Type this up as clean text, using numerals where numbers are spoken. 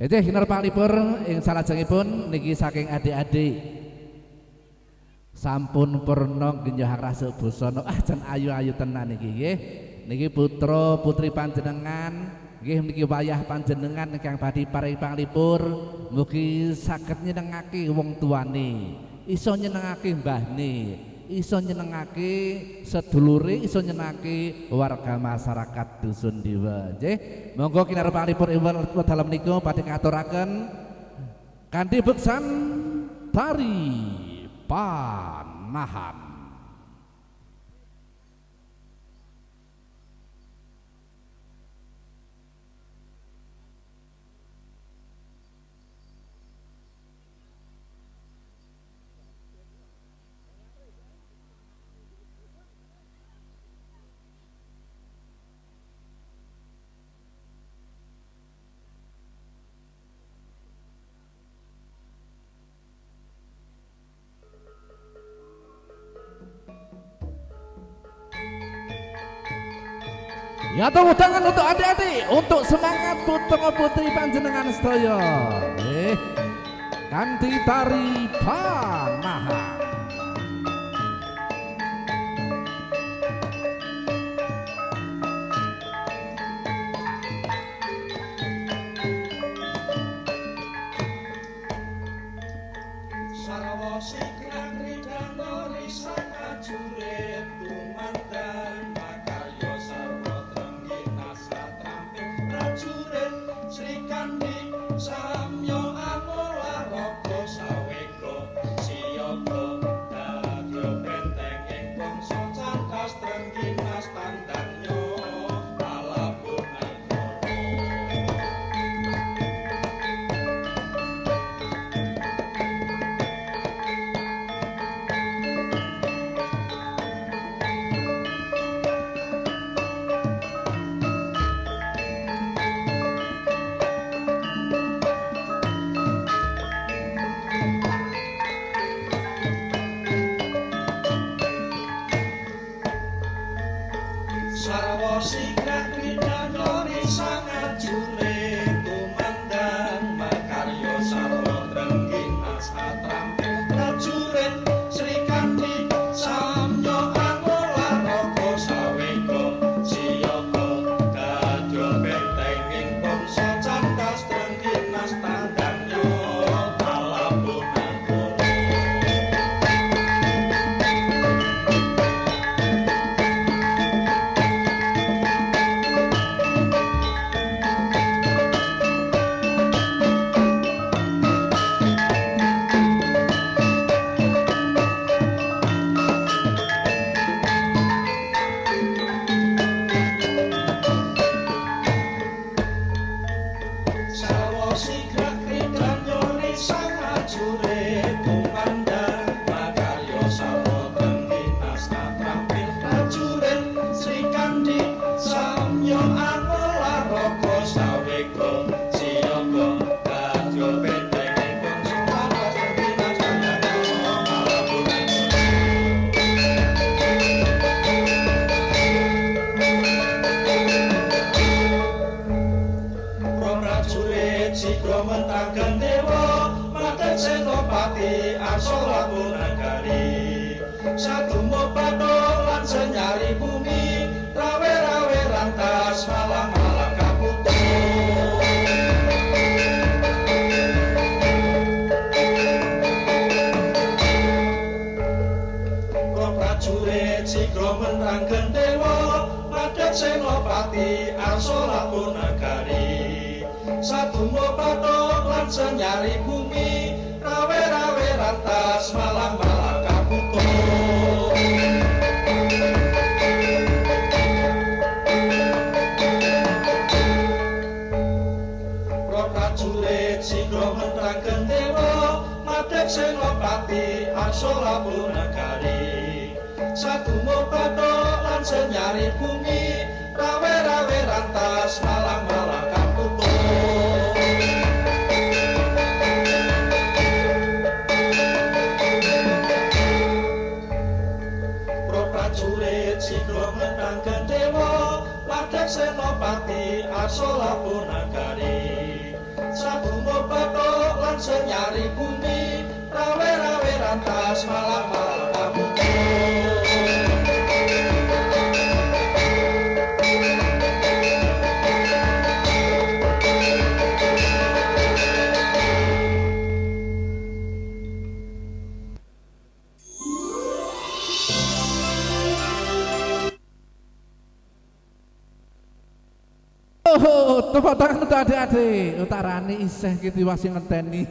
Ginerpalipur ing salajengipun niki saking adik-adik sampun purna genjah rasuk busana jan ayu-ayu tenan niki nggih. Niki putra putri panjenengan nggih niki wayah panjenengan ingkang badhe paring panglipur mugi saged nyenengake wong tuane, iso nyenengake mbahne, iso nyenengake sedulure, iso nyenengake warga masyarakat dusun Dewa. Nggih, monggo kinarepipun dalam niku badhe ngaturaken kanthi beksan tari panahan. Ya tepuk tangan untuk adik-adik, untuk semangat putra putri panjenengan sedaya. Kanthi tari panahan. Senopati Arsola Punagari Satu bathuk lan senyari bumi rawe-rawe rantas malam-malam kamu. Oh, tepuk tangan untuk adik-adik. Utarane isih gitu masih ngenteni.